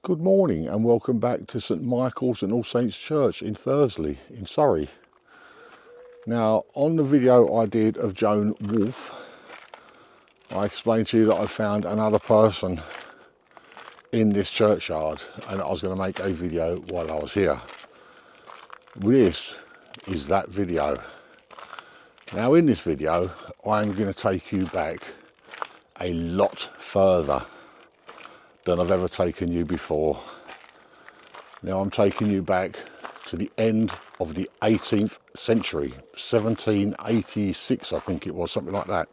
Good morning and welcome back to St Michael's and All Saints Church in Thursley in Surrey. Now, on the video I did of Joan Wolfe, I explained to you that I found another person in this churchyard and I was going to make a video while I was here. This is that video. Now in this video I'm going to take you back a lot further than I've ever taken you before. Now I'm taking you back to the end of the 18th century, 1786 I think it was, something like that.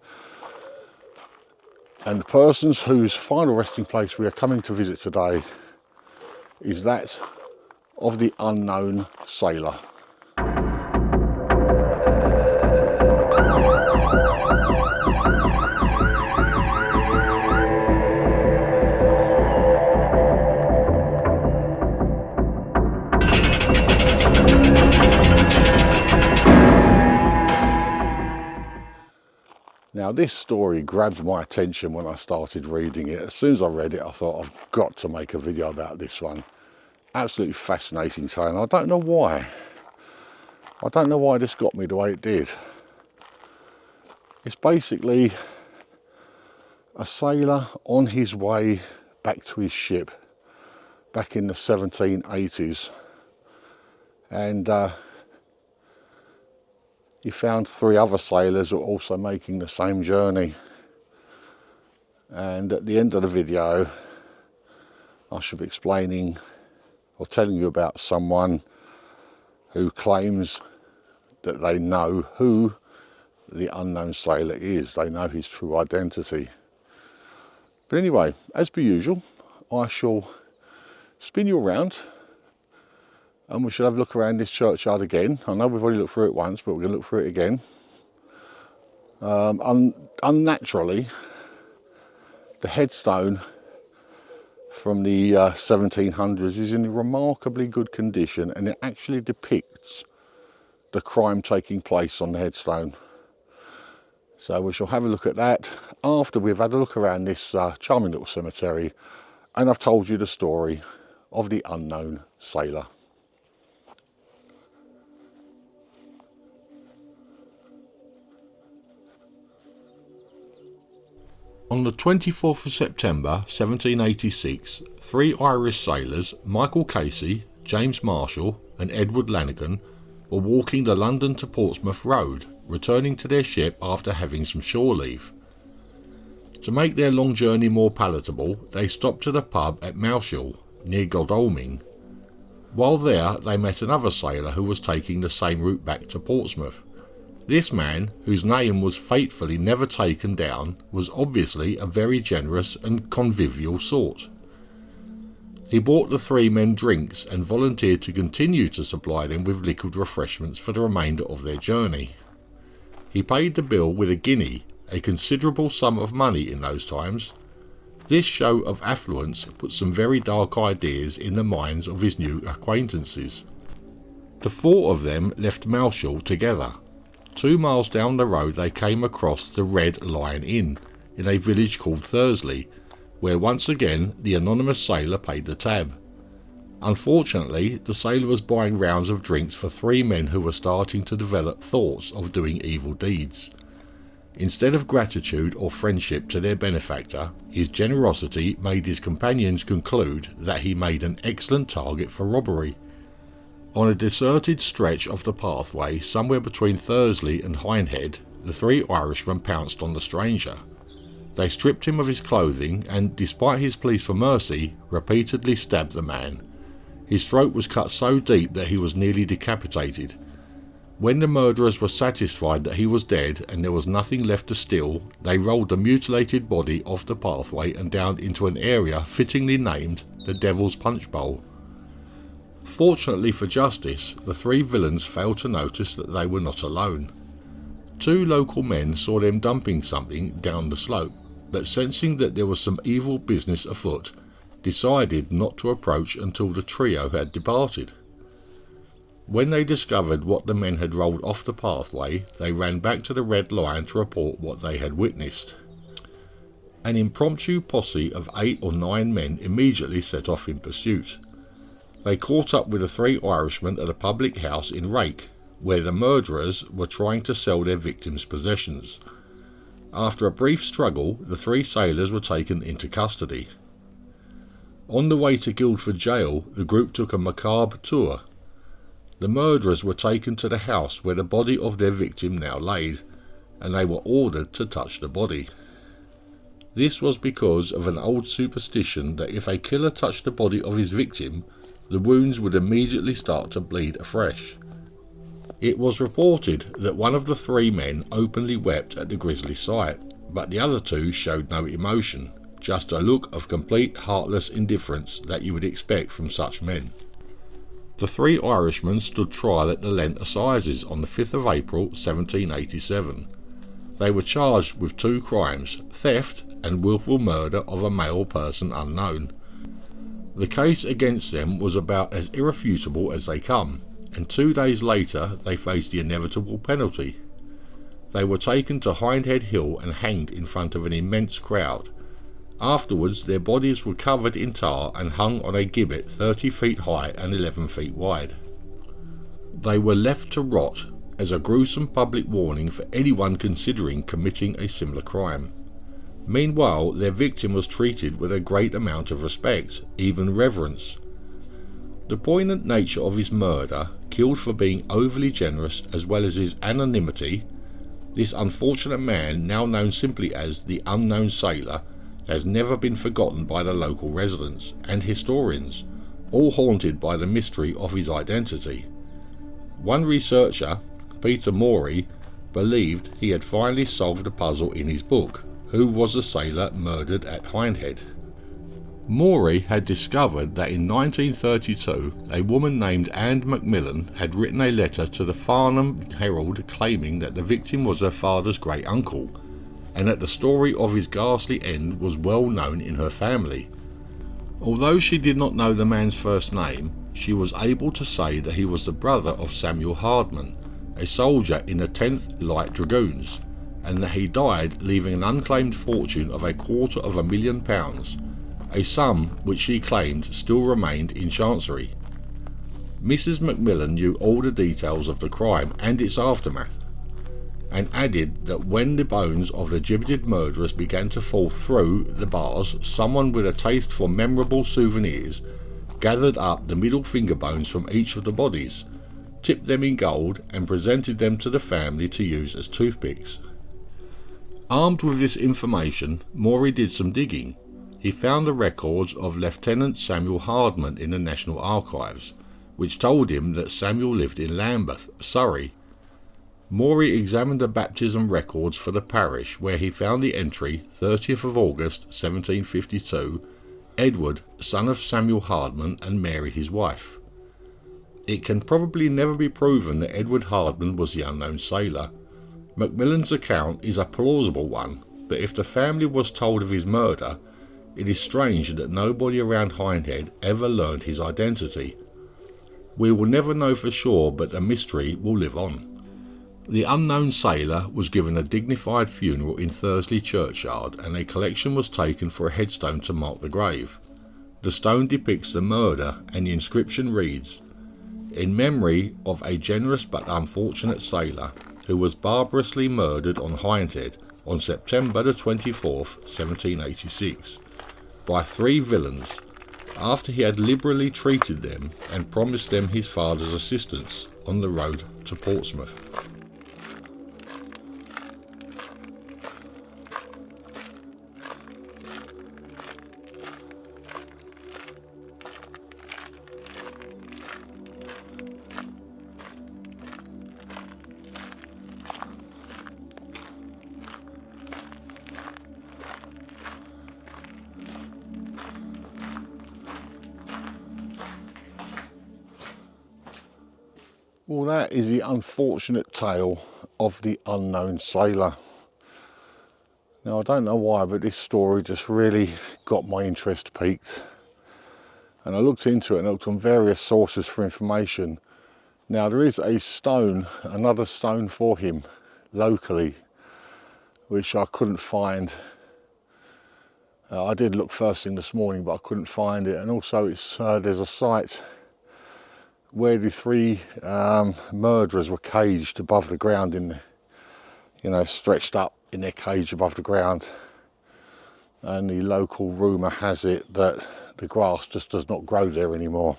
And the persons whose final resting place we are coming to visit today is that of the unknown sailor. Now this story grabbed my attention when I started reading it. As soon as I read it, I thought I've got to make a video about this one. Absolutely fascinating tale. I don't know why. I don't know why this got me the way it did. It's basically a sailor on his way back to his ship back in the 1780s. And he found three other sailors who were also making the same journey. And at the end of the video, I should be explaining or telling you about someone who claims that they know who the unknown sailor is. They know his true identity. But anyway, as per usual, I shall spin you around and we should have a look around this churchyard again. I know we've already looked through it once, but we're going to look through it again. Unnaturally, the headstone from the 1700s is in remarkably good condition, and it actually depicts the crime taking place on the headstone. So we shall have a look at that after we've had a look around this charming little cemetery, and I've told you the story of the unknown sailor. On the 24th of September 1786, three Irish sailors, Michael Casey, James Marshall and Edward Lanigan, were walking the London to Portsmouth road, returning to their ship after having some shore leave. To make their long journey more palatable, they stopped at a pub at Moushall, near Godalming. While there, they met another sailor who was taking the same route back to Portsmouth. This man, whose name was fatefully never taken down, was obviously a very generous and convivial sort. He bought the three men drinks and volunteered to continue to supply them with liquid refreshments for the remainder of their journey. He paid the bill with a guinea, a considerable sum of money in those times. This show of affluence put some very dark ideas in the minds of his new acquaintances. The four of them left Moushall together. 2 miles down the road they came across the Red Lion Inn in a village called Thursley, where once again the anonymous sailor paid the tab. Unfortunately, the sailor was buying rounds of drinks for three men who were starting to develop thoughts of doing evil deeds. Instead of gratitude or friendship to their benefactor, his generosity made his companions conclude that he made an excellent target for robbery. On a deserted stretch of the pathway somewhere between Thursley and Hindhead, the three Irishmen pounced on the stranger. They stripped him of his clothing and, despite his pleas for mercy, repeatedly stabbed the man. His throat was cut so deep that he was nearly decapitated. When the murderers were satisfied that he was dead and there was nothing left to steal, they rolled the mutilated body off the pathway and down into an area fittingly named the Devil's Punch Bowl. Fortunately for justice, the three villains failed to notice that they were not alone. Two local men saw them dumping something down the slope, but sensing that there was some evil business afoot, decided not to approach until the trio had departed. When they discovered what the men had rolled off the pathway, they ran back to the Red Lion to report what they had witnessed. An impromptu posse of 8 or 9 men immediately set off in pursuit. They caught up with the 3 Irishmen at a public house in Rake, where the murderers were trying to sell their victims' possessions. After a brief struggle, the 3 sailors were taken into custody. On the way to Guildford Jail, the group took a macabre tour. The murderers were taken to the house where the body of their victim now laid, and they were ordered to touch the body. This was because of an old superstition that if a killer touched the body of his victim, the wounds would immediately start to bleed afresh. It was reported that one of the 3 men openly wept at the grisly sight, but the other 2 showed no emotion, just a look of complete heartless indifference that you would expect from such men. The 3 Irishmen stood trial at the Lent Assizes on the 5th of April 1787. They were charged with 2 crimes, theft and wilful murder of a male person unknown. The case against them was about as irrefutable as they come, and 2 days later they faced the inevitable penalty. They were taken to Hindhead Hill and hanged in front of an immense crowd. Afterwards their bodies were covered in tar and hung on a gibbet 30 feet high and 11 feet wide. They were left to rot as a gruesome public warning for anyone considering committing a similar crime. Meanwhile, their victim was treated with a great amount of respect, even reverence. The poignant nature of his murder, killed for being overly generous, as well as his anonymity, this unfortunate man, now known simply as the Unknown Sailor, has never been forgotten by the local residents and historians, all haunted by the mystery of his identity. One researcher, Peter Morey, believed he had finally solved the puzzle in his book, Who Was the Sailor Murdered at Hindhead? Morey had discovered that in 1932 a woman named Anne Macmillan had written a letter to the Farnham Herald claiming that the victim was her father's great uncle, and that the story of his ghastly end was well known in her family. Although she did not know the man's first name, she was able to say that he was the brother of Samuel Hardman, a soldier in the 10th Light Dragoons, and that he died leaving an unclaimed fortune of £250,000, a sum which she claimed still remained in Chancery. Mrs. Macmillan knew all the details of the crime and its aftermath, and added that when the bones of the gibbeted murderers began to fall through the bars, someone with a taste for memorable souvenirs gathered up the middle finger bones from each of the bodies, tipped them in gold and presented them to the family to use as toothpicks. Armed with this information, Morey did some digging. He found the records of Lieutenant Samuel Hardman in the National Archives, which told him that Samuel lived in Lambeth, Surrey. Morey examined the baptism records for the parish, where he found the entry 30th of August 1752, Edward, son of Samuel Hardman and Mary his wife. It can probably never be proven that Edward Hardman was the unknown sailor. Macmillan's account is a plausible one, but if the family was told of his murder, it is strange that nobody around Hindhead ever learned his identity. We will never know for sure, but the mystery will live on. The unknown sailor was given a dignified funeral in Thursley churchyard, and a collection was taken for a headstone to mark the grave. The stone depicts the murder, and the inscription reads, "In memory of a generous but unfortunate sailor, who was barbarously murdered on Hindhead on September the 24th, 1786, by 3 villains, after he had liberally treated them and promised them his father's assistance on the road to Portsmouth." Well, that is the unfortunate tale of the unknown sailor. Now, I don't know why, but this story just really got my interest piqued. And I looked into it and looked on various sources for information. Now, there is a stone, another stone for him locally, which I couldn't find I did look first thing this morning, but I couldn't find it. And also, it's there's a site where the three murderers were caged above the ground, stretched up in their cage above the ground. And the local rumour has it that the grass just does not grow there anymore,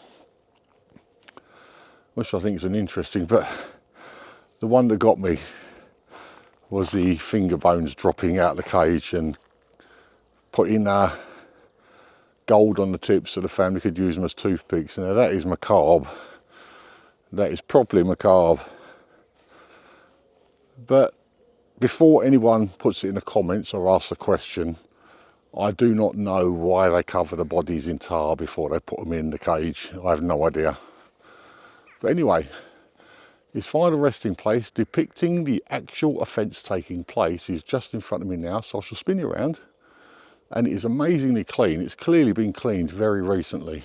which I think is an interesting. But the one that got me was the finger bones dropping out of the cage and putting gold on the tips so the family could use them as toothpicks. Now that is macabre. That is properly macabre. But before anyone puts it in the comments or asks a question, I do not know why they cover the bodies in tar before they put them in the cage. I have no idea. But anyway, his final resting place depicting the actual offence taking place is just in front of me now, so I shall spin you around. And it is amazingly clean. It's clearly been cleaned very recently.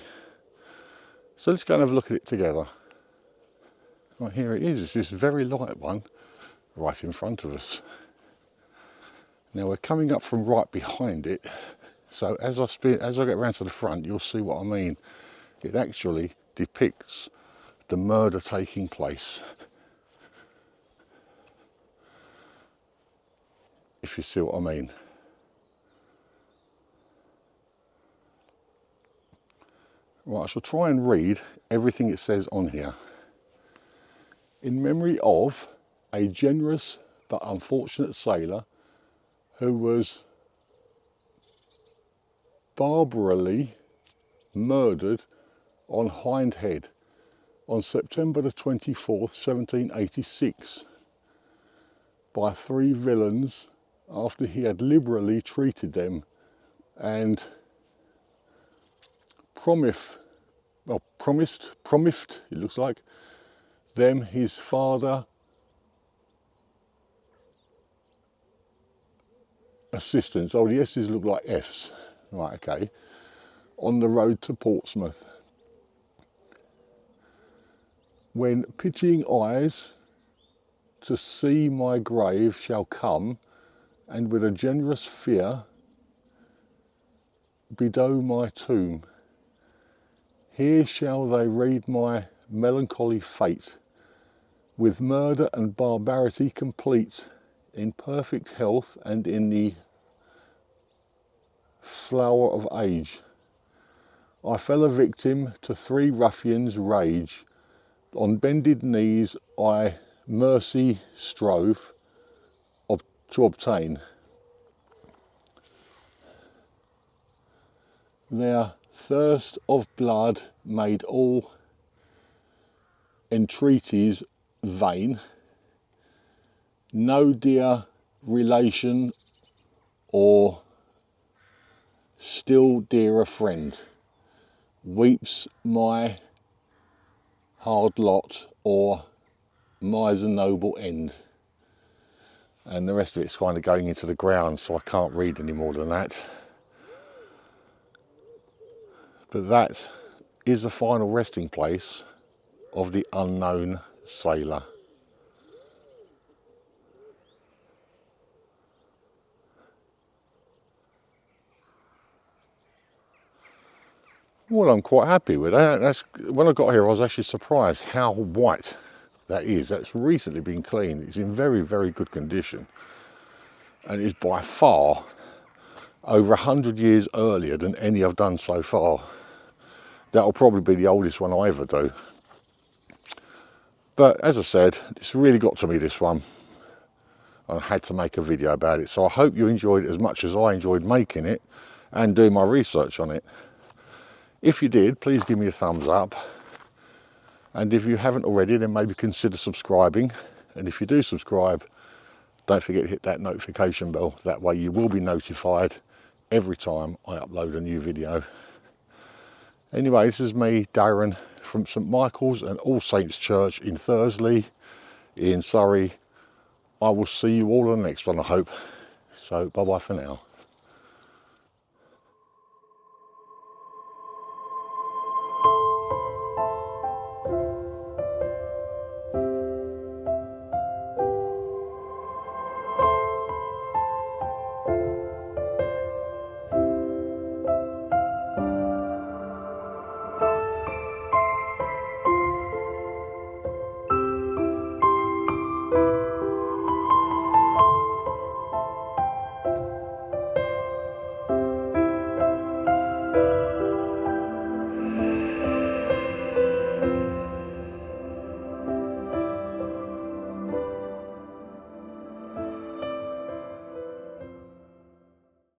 So let's go and have a look at it together. Right, here it is. It's this very light one right in front of us. Now we're coming up from right behind it. So as I get around to the front, you'll see what I mean. It actually depicts the murder taking place. If you see what I mean. Right, I shall try and read everything it says on here. In memory of a generous but unfortunate sailor who was barbarally murdered on Hindhead on September the 24th, 1786 by three villains after he had liberally treated them and promised, it looks like, them his father assistance. Oh, the S's look like F's. Right, okay. On the road to Portsmouth. When pitying eyes to see my grave shall come, and with a generous fear bedow my tomb, here shall they read my melancholy fate, with murder and barbarity complete, in perfect health and in the flower of age. I fell a victim to three ruffians' rage. On bended knees I mercy strove to obtain. Their thirst of blood made all entreaties vain. No dear relation or still dearer friend weeps my hard lot or miser noble end. And the rest of it's kind of going into the ground, so I can't read any more than that. But that is the final resting place of the unknown sailor. Well, I'm quite happy with that. When I got here, I was actually surprised how white that is. That's recently been cleaned. It's in very, very good condition. And it's by far over 100 years earlier than any I've done so far. That'll probably be the oldest one I ever do. But as I said, it's really got to me, this one. I had to make a video about it. So I hope you enjoyed it as much as I enjoyed making it and doing my research on it. If you did, please give me a thumbs up. And if you haven't already, then maybe consider subscribing. And if you do subscribe, don't forget to hit that notification bell. That way you will be notified every time I upload a new video. Anyway, this is me, Darren, from St Michael's and All Saints Church in Thursley, in Surrey. I will see you all on the next one, I hope. So, bye-bye for now.